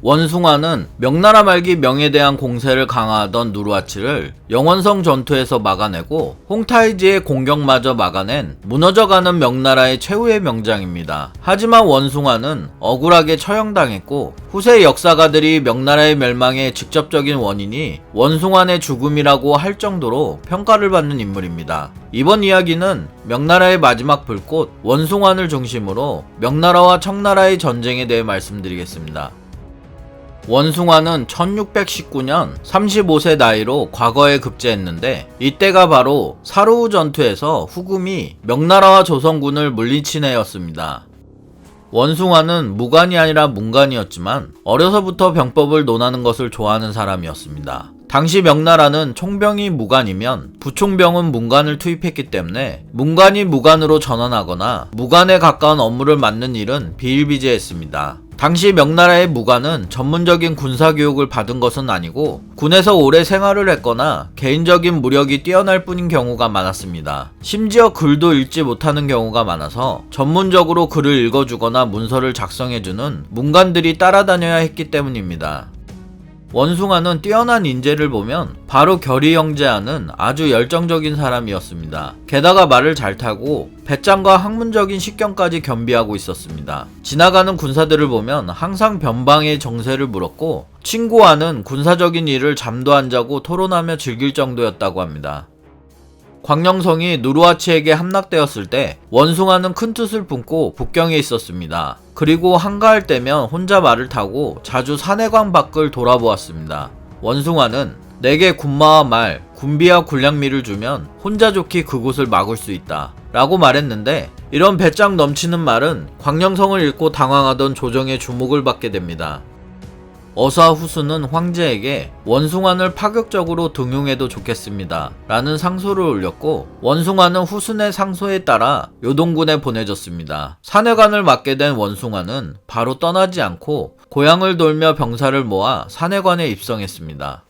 원숭아는 명나라 말기 명에 대한 공세를 강화하던 누르하치를 영원성 전투에서 막아내고 홍타이지의 공격마저 막아낸 무너져가는 명나라의 최후의 명장입니다. 하지만 원숭아는 억울하게 처형당했고 후세 역사가들이 명나라의 멸망의 직접적인 원인이 원숭아의 죽음이라고 할 정도로 평가를 받는 인물입니다. 이번 이야기는 명나라의 마지막 불꽃 원숭아를 중심으로 명나라와 청나라의 전쟁에 대해 말씀드리겠습니다. 원숭아는 1619년 35세 나이로 과거에 급제했는데 이때가 바로 사루우 전투에서 후금이 명나라와 조선군을 물리친 해였습니다. 원숭아는 무관이 아니라 문관이었지만 어려서부터 병법을 논하는 것을 좋아하는 사람이었습니다. 당시 명나라는 총병이 무관이면 부총병은 문관을 투입했기 때문에 문관이 무관으로 전환하거나 무관에 가까운 업무를 맡는 일은 비일비재했습니다. 당시 명나라의 무관은 전문적인 군사교육을 받은 것은 아니고 군에서 오래 생활을 했거나 개인적인 무력이 뛰어날 뿐인 경우가 많았습니다. 심지어 글도 읽지 못하는 경우가 많아서 전문적으로 글을 읽어주거나 문서를 작성해주는 문관들이 따라다녀야 했기 때문입니다. 원숭아는 뛰어난 인재를 보면 바로 결의 형제하는 아주 열정적인 사람이었습니다. 게다가 말을 잘 타고 배짱과 학문적인 식견까지 겸비하고 있었습니다. 지나가는 군사들을 보면 항상 변방의 정세를 물었고 친구와는 군사적인 일을 잠도 안 자고 토론하며 즐길 정도였다고 합니다. 광녕성이 누르하치에게 함락되었을 때 원숭아는 큰 뜻을 품고 북경에 있었습니다. 그리고 한가할 때면 혼자 말을 타고 자주 산해관 밖을 돌아보았습니다. 원숭아는 내게 군마와 말, 군비와 군량미를 주면 혼자 좋게 그곳을 막을 수 있다 라고 말했는데 이런 배짱 넘치는 말은 광녕성을 잃고 당황하던 조정의 주목을 받게 됩니다. 어사 후수는 황제에게 원숭아를 파격적으로 등용해도 좋겠습니다 라는 상소를 올렸고 원숭아는 후순의 상소에 따라 요동군에 보내졌습니다. 산해관을 맡게 된 원숭아는 바로 떠나지 않고 고향을 돌며 병사를 모아 산해관에 입성했습니다.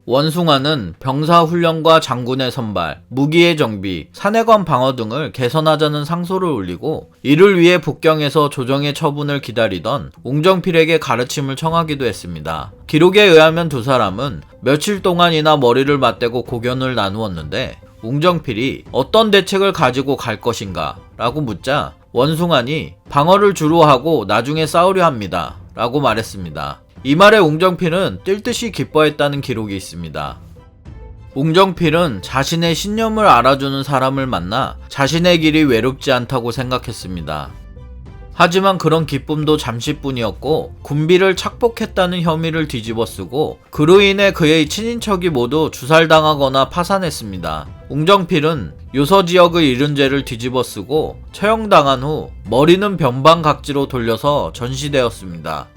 원숭아는 병사 훈련과 장군의 선발, 무기의 정비, 산해관 방어 등을 개선하자는 상소를 올리고 이를 위해 북경에서 조정의 처분을 기다리던 웅정필에게 가르침을 청하기도 했습니다. 기록에 의하면 두 사람은 며칠 동안이나 머리를 맞대고 고견을 나누었는데 웅정필이 어떤 대책을 가지고 갈 것인가 라고 묻자 원숭아니 방어를 주로 하고 나중에 싸우려 합니다 라고 말했습니다. 이 말에 웅정필은 뛸 듯이 기뻐했다는 기록이 있습니다. 웅정필은 자신의 신념을 알아주는 사람을 만나 자신의 길이 외롭지 않다고 생각했습니다. 하지만 그런 기쁨도 잠시뿐이었고 군비를 착복했다는 혐의를 뒤집어쓰고 그로 인해 그의 친인척이 모두 주살당하거나 파산했습니다. 웅정필은 요서지역의 잃은 죄를 뒤집어쓰고 처형당한 후 머리는 변방각지로 돌려서 전시되었습니다.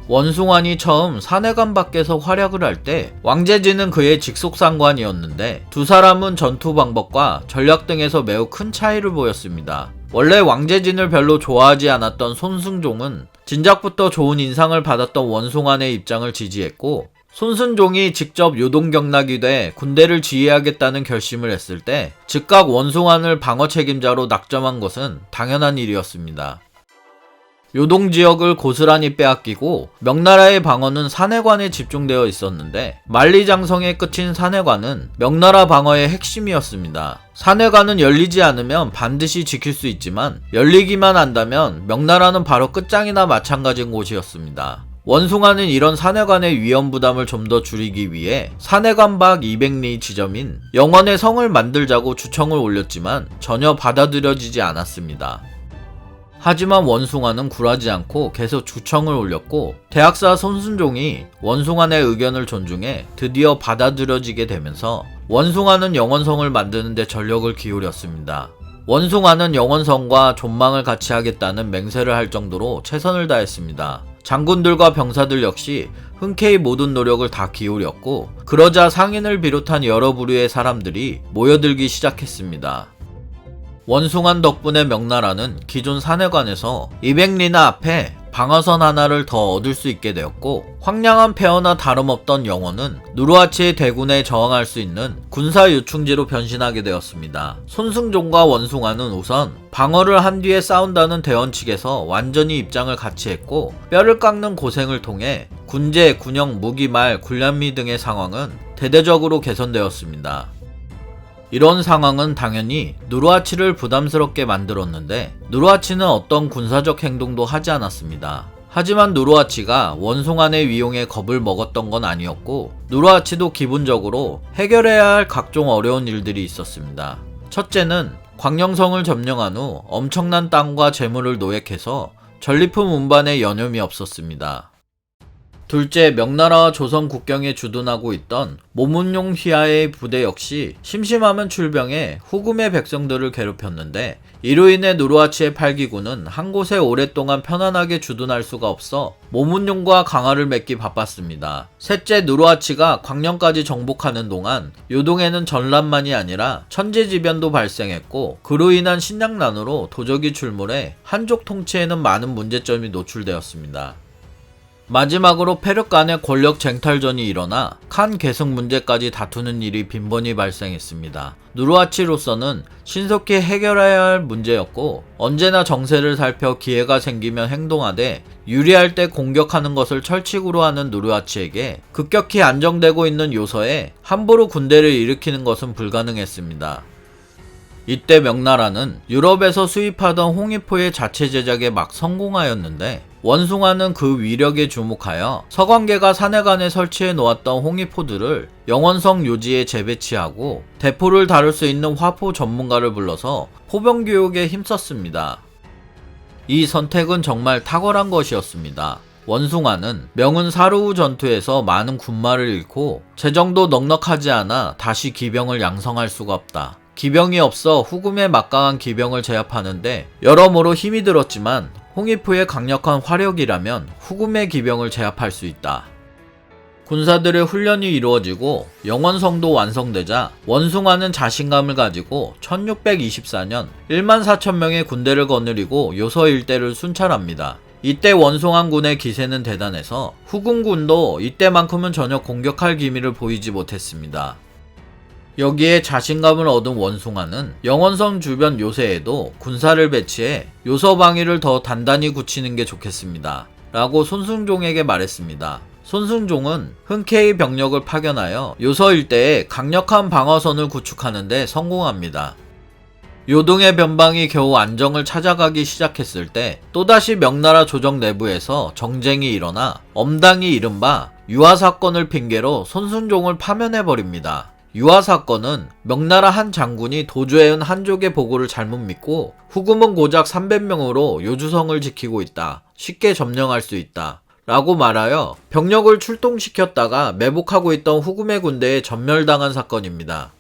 원숭아니 처음 산해관 밖에서 활약을 할 때 왕제진은 그의 직속상관이었는데 두 사람은 전투 방법과 전략 등에서 매우 큰 차이를 보였습니다. 원래 왕제진을 별로 좋아하지 않았던 손승종은 진작부터 좋은 인상을 받았던 원숭아의 입장을 지지했고 손승종이 직접 요동경락이 돼 군대를 지휘하겠다는 결심을 했을 때 즉각 원숭아를 방어 책임자로 낙점한 것은 당연한 일이었습니다. 요동지역을 고스란히 빼앗기고 명나라의 방어는 산해관에 집중되어 있었는데 만리장성의 끝인 산해관은 명나라 방어의 핵심이었습니다. 산해관은 열리지 않으면 반드시 지킬 수 있지만 열리기만 한다면 명나라는 바로 끝장이나 마찬가지인 곳이었습니다. 원숭아는 이런 산해관의 위험 부담을 좀 더 줄이기 위해 산해관 밖 200리 지점인 영원의 성을 만들자고 주청을 올렸지만 전혀 받아들여지지 않았습니다. 하지만 원숭아는 굴하지 않고 계속 주청을 올렸고 대학사 손순종이 원숭아의 의견을 존중해 드디어 받아들여지게 되면서 원숭아는 영원성을 만드는 데 전력을 기울였습니다. 원숭아는 영원성과 존망을 같이 하겠다는 맹세를 할 정도로 최선을 다했습니다. 장군들과 병사들 역시 흔쾌히 모든 노력을 다 기울였고 그러자 상인을 비롯한 여러 부류의 사람들이 모여들기 시작했습니다. 원숭아 덕분에 명나라는 기존 산해관에서 200리나 앞에 방어선 하나를 더 얻을 수 있게 되었고, 황량한 폐허나 다름없던 영원은 누르하치의 대군에 저항할 수 있는 군사 요충지로 변신하게 되었습니다. 손승종과 원숭아는 우선 방어를 한 뒤에 싸운다는 대원 측에서 완전히 입장을 같이 했고, 뼈를 깎는 고생을 통해 군제, 군용, 무기말, 군량미 등의 상황은 대대적으로 개선되었습니다. 이런 상황은 당연히 누르하치를 부담스럽게 만들었는데, 누르하치는 어떤 군사적 행동도 하지 않았습니다. 하지만 누르하치가 원송안의 위용에 겁을 먹었던 건 아니었고, 누르하치도 기본적으로 해결해야 할 각종 어려운 일들이 있었습니다. 첫째는 광령성을 점령한 후 엄청난 땅과 재물을 노획해서 전리품 운반에 여념이 없었습니다. 둘째, 명나라와 조선 국경에 주둔하고 있던 모문용 휘하의 부대 역시 심심하면 출병해 후금의 백성들을 괴롭혔는데, 이로 인해 누르하치의 팔기군은 한 곳에 오랫동안 편안하게 주둔할 수가 없어 모문용과 강화를 맺기 바빴습니다. 셋째, 누르하치가 광령까지 정복하는 동안 요동에는 전란만이 아니라 천재지변도 발생했고, 그로 인한 신량난으로 도적이 출몰해 한족 통치에는 많은 문제점이 노출되었습니다. 마지막으로 페르 간의 권력 쟁탈전이 일어나 칸 계승 문제까지 다투는 일이 빈번히 발생했습니다. 누르하치로서는 신속히 해결해야 할 문제였고, 언제나 정세를 살펴 기회가 생기면 행동하되 유리할 때 공격하는 것을 철칙으로 하는 누르하치에게 급격히 안정되고 있는 요서에 함부로 군대를 일으키는 것은 불가능했습니다. 이때 명나라는 유럽에서 수입하던 홍위포의 자체 제작에 막 성공하였는데, 원숭아는 그 위력에 주목하여 서광계가 산해관에 설치해 놓았던 홍위포들을 영원성 요지에 재배치하고 대포를 다룰 수 있는 화포 전문가를 불러서 포병 교육에 힘썼습니다. 이 선택은 정말 탁월한 것이었습니다. 원숭아는 명은 사르후 전투에서 많은 군마를 잃고 재정도 넉넉하지 않아 다시 기병을 양성할 수가 없다. 기병이 없어 후금의 막강한 기병을 제압하는데 여러모로 힘이 들었지만, 홍위포의 강력한 화력이라면 후금의 기병을 제압할 수 있다. 군사들의 훈련이 이루어지고 영원성도 완성되자 원숭아는 자신감을 가지고 1624년 14,000명의 군대를 거느리고 요서 일대를 순찰합니다. 이때 원송안군의 기세는 대단해서 후금군도 이때만큼은 전혀 공격할 기미를 보이지 못했습니다. 여기에 자신감을 얻은 원숭아는 영원성 주변 요새에도 군사를 배치해 요서 방위를 더 단단히 굳히는 게 좋겠습니다 라고 손승종에게 말했습니다. 손승종은 흔쾌히 병력을 파견하여 요서 일대에 강력한 방어선을 구축하는 데 성공합니다. 요동의 변방이 겨우 안정을 찾아가기 시작했을 때 또다시 명나라 조정 내부에서 정쟁이 일어나 엄당이 이른바 유화사건을 핑계로 손승종을 파면해버립니다. 유화사건은 명나라 한 장군이 도주해온 한족의 보고를 잘못 믿고 후금은 고작 300명으로 요주성을 지키고 있다, 쉽게 점령할 수 있다 라고 말하여 병력을 출동시켰다가 매복하고 있던 후금의 군대에 전멸당한 사건입니다.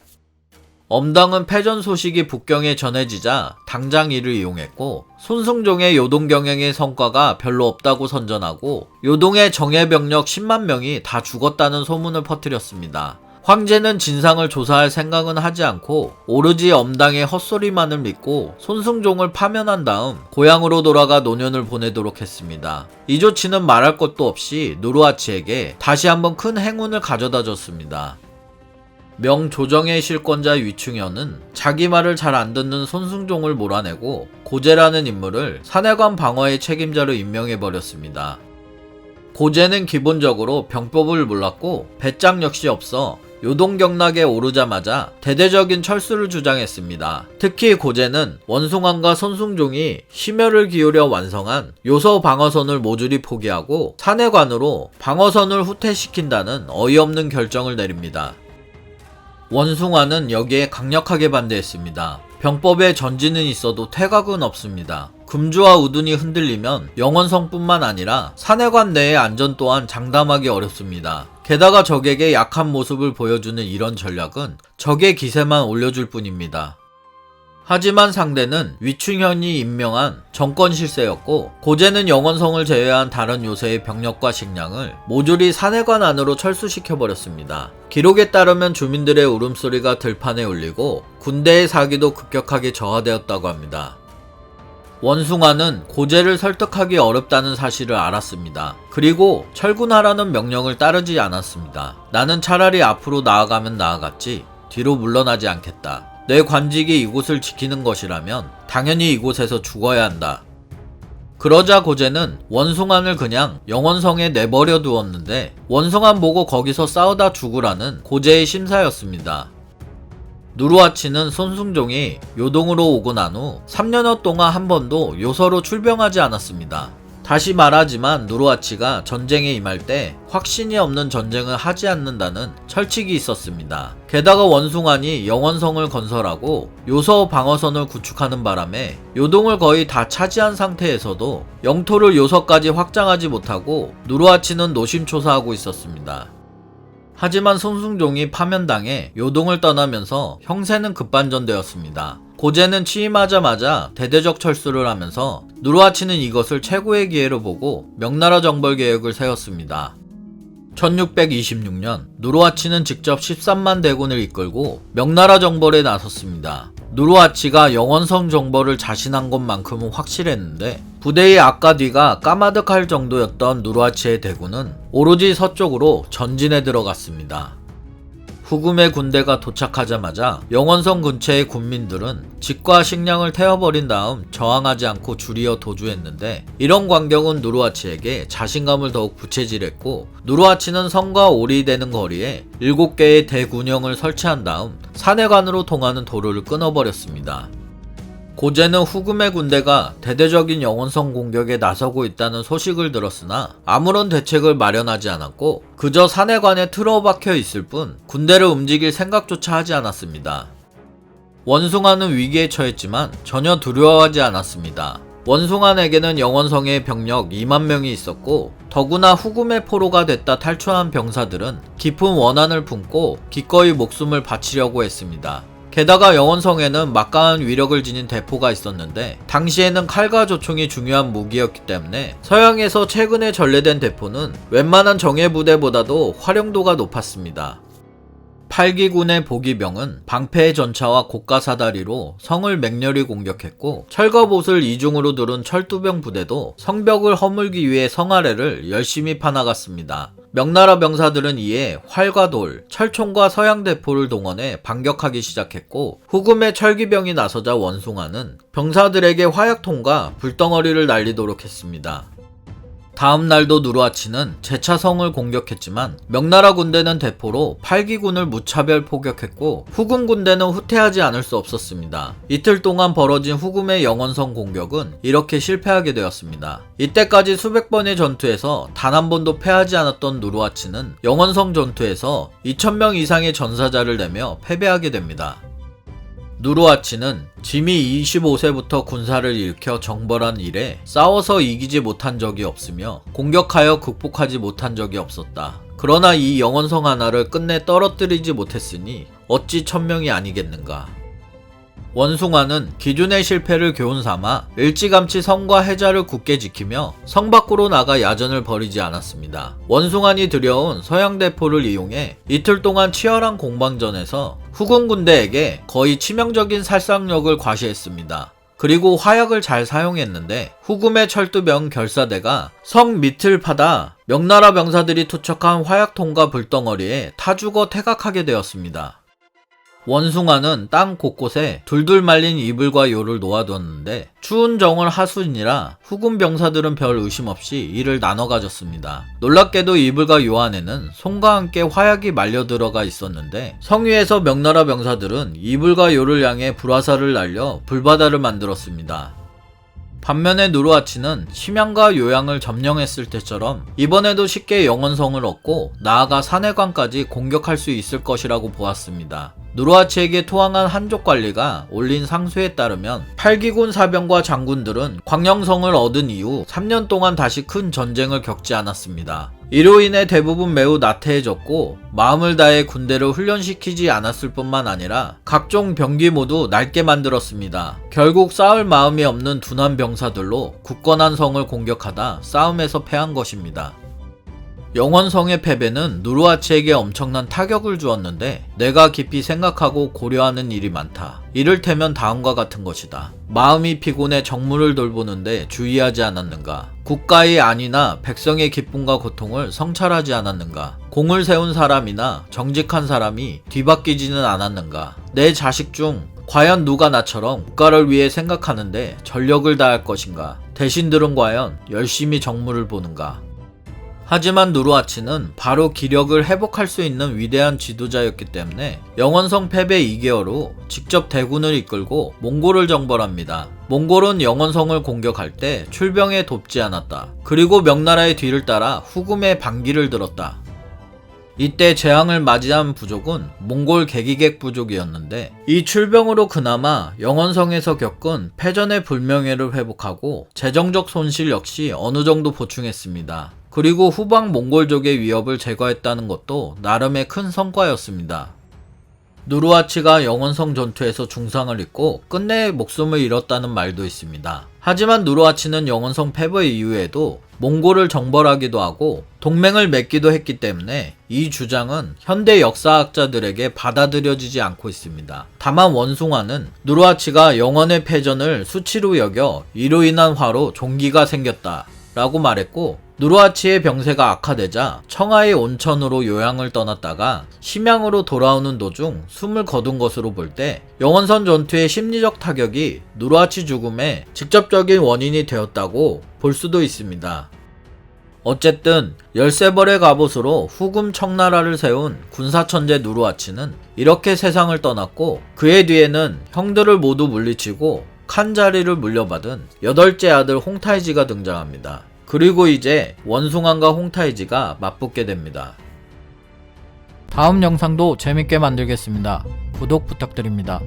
엄당은 패전 소식이 북경에 전해지자 당장 이를 이용했고, 손승종의 요동 경영의 성과가 별로 없다고 선전하고 요동의 정예병력 10만 명이 다 죽었다는 소문을 퍼뜨렸습니다. 황제는 진상을 조사할 생각은 하지 않고 오로지 엄당의 헛소리만을 믿고 손승종을 파면한 다음 고향으로 돌아가 노년을 보내도록 했습니다. 이 조치는 말할 것도 없이 누르하치에게 다시 한번 큰 행운을 가져다 줬습니다. 명조정의 실권자 위충현은 자기 말을 잘 안 듣는 손승종을 몰아내고 고제라는 인물을 산해관 방어의 책임자로 임명해버렸습니다. 고제는 기본적으로 병법을 몰랐고 배짱 역시 없어 요동 경락에 오르자마자 대대적인 철수를 주장했습니다. 특히 고제는 원숭안과 손승종이 심혈을 기울여 완성한 요서 방어선을 모조리 포기하고 산해관으로 방어선을 후퇴시킨다는 어이없는 결정을 내립니다. 원숭아는 여기에 강력하게 반대했습니다. 병법에 전진은 있어도 퇴각은 없습니다. 금주와 우둔이 흔들리면 영원성뿐만 아니라 산해관 내의 안전 또한 장담하기 어렵습니다. 게다가 적에게 약한 모습을 보여주는 이런 전략은 적의 기세만 올려줄 뿐입니다. 하지만 상대는 위충현이 임명한 정권 실세였고, 고제는 영원성을 제외한 다른 요새의 병력과 식량을 모조리 산해관 안으로 철수시켜버렸습니다. 기록에 따르면 주민들의 울음소리가 들판에 울리고 군대의 사기도 급격하게 저하되었다고 합니다. 원숭아는 고제를 설득하기 어렵다는 사실을 알았습니다. 그리고 철군하라는 명령을 따르지 않았습니다. 나는 차라리 앞으로 나아가면 나아갔지 뒤로 물러나지 않겠다. 내 관직이 이곳을 지키는 것이라면 당연히 이곳에서 죽어야 한다. 그러자 고제는 원숭안을 그냥 영원성에 내버려 두었는데 원숭안 보고 거기서 싸우다 죽으라는 고제의 심사였습니다. 누르하치는 손승종이 요동으로 오고 난 후 3년여 동안 한 번도 요서로 출병하지 않았습니다. 다시 말하지만 누르하치가 전쟁에 임할 때 확신이 없는 전쟁을 하지 않는다는 철칙이 있었습니다. 게다가 원숭안이 영원성을 건설하고 요서 방어선을 구축하는 바람에 요동을 거의 다 차지한 상태에서도 영토를 요서까지 확장하지 못하고 누르하치는 노심초사하고 있었습니다. 하지만 손승종이 파면당해 요동을 떠나면서 형세는 급반전되었습니다. 고제는 취임하자마자 대대적 철수를 하면서 누르하치는 이것을 최고의 기회로 보고 명나라 정벌 계획을 세웠습니다. 1626년 누르하치는 직접 13만 대군을 이끌고 명나라 정벌에 나섰습니다. 누르하치가 영원성 정벌을 자신한 것만큼은 확실했는데 부대의 앞과 뒤가 까마득할 정도였던 누르하치의 대군은 오로지 서쪽으로 전진해 들어갔습니다. 후금의 군대가 도착하자마자 영원성 근처의 군민들은 집과 식량을 태워버린 다음 저항하지 않고 줄이어 도주했는데 이런 광경은 누르하치에게 자신감을 더욱 부채질했고 누르하치는 성과 오리되는 거리에 7개의 대군영을 설치한 다음 산해관으로 통하는 도로를 끊어버렸습니다. 고제는 후금의 군대가 대대적인 영원성 공격에 나서고 있다는 소식을 들었으나 아무런 대책을 마련하지 않았고 그저 산해관에 틀어박혀 있을 뿐 군대를 움직일 생각조차 하지 않았습니다. 원숭아는 위기에 처했지만 전혀 두려워하지 않았습니다. 원숭안에게는 영원성의 병력 2만 명이 있었고 더구나 후금의 포로가 됐다 탈출한 병사들은 깊은 원한을 품고 기꺼이 목숨을 바치려고 했습니다. 게다가 영원성에는 막강한 위력을 지닌 대포가 있었는데 당시에는 칼과 조총이 중요한 무기였기 때문에 서양에서 최근에 전래된 대포는 웬만한 정예부대보다도 활용도가 높았습니다. 8기군의 보기병은 방패의 전차와 고가사다리로 성을 맹렬히 공격했고 철거봇을 이중으로 두른 철두병 부대도 성벽을 허물기 위해 성 아래를 열심히 파나갔습니다. 명나라 병사들은 이에 활과 돌, 철총과 서양대포를 동원해 반격하기 시작했고 후금의 철기병이 나서자 원숭아는 병사들에게 화약통과 불덩어리를 날리도록 했습니다. 다음 날도 누르하치는 재차 성을 공격했지만 명나라 군대는 대포로 8기군을 무차별 포격했고 후금 군대는 후퇴하지 않을 수 없었습니다. 이틀 동안 벌어진 후금의 영원성 공격은 이렇게 실패하게 되었습니다. 이때까지 수백 번의 전투에서 단 한 번도 패하지 않았던 누르하치는 영원성 전투에서 2000명 이상의 전사자를 내며 패배하게 됩니다. 누르하치는 짐이 25세부터 군사를 일으켜 정벌한 이래 싸워서 이기지 못한 적이 없으며 공격하여 극복하지 못한 적이 없었다. 그러나 이 영원성 하나를 끝내 떨어뜨리지 못했으니 어찌 천명이 아니겠는가. 원숭아는 기존의 실패를 교훈삼아 일찌감치 성과 해자를 굳게 지키며 성 밖으로 나가 야전을 벌이지 않았습니다. 원숭안이 들여온 서양대포를 이용해 이틀 동안 치열한 공방전에서 후금 군대에게 거의 치명적인 살상력을 과시했습니다. 그리고 화약을 잘 사용했는데 후금의 철두병 결사대가 성 밑을 파다 명나라 병사들이 투척한 화약통과 불덩어리에 타 죽어 퇴각하게 되었습니다. 원숭아는 땅 곳곳에 둘둘 말린 이불과 요를 놓아두었는데 추운 정월 하순이라 후금 병사들은 별 의심 없이 이를 나눠 가졌습니다. 놀랍게도 이불과 요 안에는 손과 함께 화약이 말려 들어가 있었는데 성위에서 명나라 병사들은 이불과 요를 향해 불화살을 날려 불바다를 만들었습니다. 반면에 누르하치는 심양과 요양을 점령했을 때처럼 이번에도 쉽게 영원성을 얻고 나아가 산해관까지 공격할 수 있을 것이라고 보았습니다. 누르하치에게 토항한 한족 관리가 올린 상소에 따르면 8기군 사병과 장군들은 광영성을 얻은 이후 3년 동안 다시 큰 전쟁을 겪지 않았습니다. 이로 인해 대부분 매우 나태해졌고 마음을 다해 군대를 훈련시키지 않았을 뿐만 아니라 각종 병기 모두 낡게 만들었습니다. 결국 싸울 마음이 없는 둔한 병사들로 굳건한 성을 공격하다 싸움에서 패한 것입니다. 영원성의 패배는 누르하치에게 엄청난 타격을 주었는데 내가 깊이 생각하고 고려하는 일이 많다. 이를테면 다음과 같은 것이다. 마음이 피곤해 정무를 돌보는데 주의하지 않았는가? 국가의 안위나 백성의 기쁨과 고통을 성찰하지 않았는가? 공을 세운 사람이나 정직한 사람이 뒤바뀌지는 않았는가? 내 자식 중 과연 누가 나처럼 국가를 위해 생각하는데 전력을 다할 것인가? 대신들은 과연 열심히 정무를 보는가? 하지만 누르하치는 바로 기력을 회복할 수 있는 위대한 지도자였기 때문에 영원성 패배 2개월 후 직접 대군을 이끌고 몽골을 정벌합니다. 몽골은 영원성을 공격할 때 출병에 돕지 않았다. 그리고 명나라의 뒤를 따라 후금의 반기를 들었다. 이때 재앙을 맞이한 부족은 몽골 개기객 부족이었는데 이 출병으로 그나마 영원성에서 겪은 패전의 불명예를 회복하고 재정적 손실 역시 어느 정도 보충했습니다. 그리고 후방 몽골족의 위협을 제거했다는 것도 나름의 큰 성과였습니다. 누르하치가 영원성 전투에서 중상을 입고 끝내 목숨을 잃었다는 말도 있습니다. 하지만 누르하치는 영원성 패배 이후에도 몽골을 정벌하기도 하고 동맹을 맺기도 했기 때문에 이 주장은 현대 역사학자들에게 받아들여지지 않고 있습니다. 다만 원숭아는 누르하치가 영원의 패전을 수치로 여겨 이로 인한 화로 종기가 생겼다 라고 말했고, 누르하치의 병세가 악화되자 청하의 온천으로 요양을 떠났다가 심양으로 돌아오는 도중 숨을 거둔 것으로 볼 때 영원선 전투의 심리적 타격이 누르하치 죽음의 직접적인 원인이 되었다고 볼 수도 있습니다. 어쨌든 13벌의 갑옷으로 후금 청나라를 세운 군사천재 누르하치는 이렇게 세상을 떠났고, 그의 뒤에는 형들을 모두 물리치고 칸 자리를 물려받은 8째 아들 홍타이지가 등장합니다. 그리고 이제 원숭안과 홍타이지가 맞붙게 됩니다. 다음 영상도 재밌게 만들겠습니다. 구독 부탁드립니다.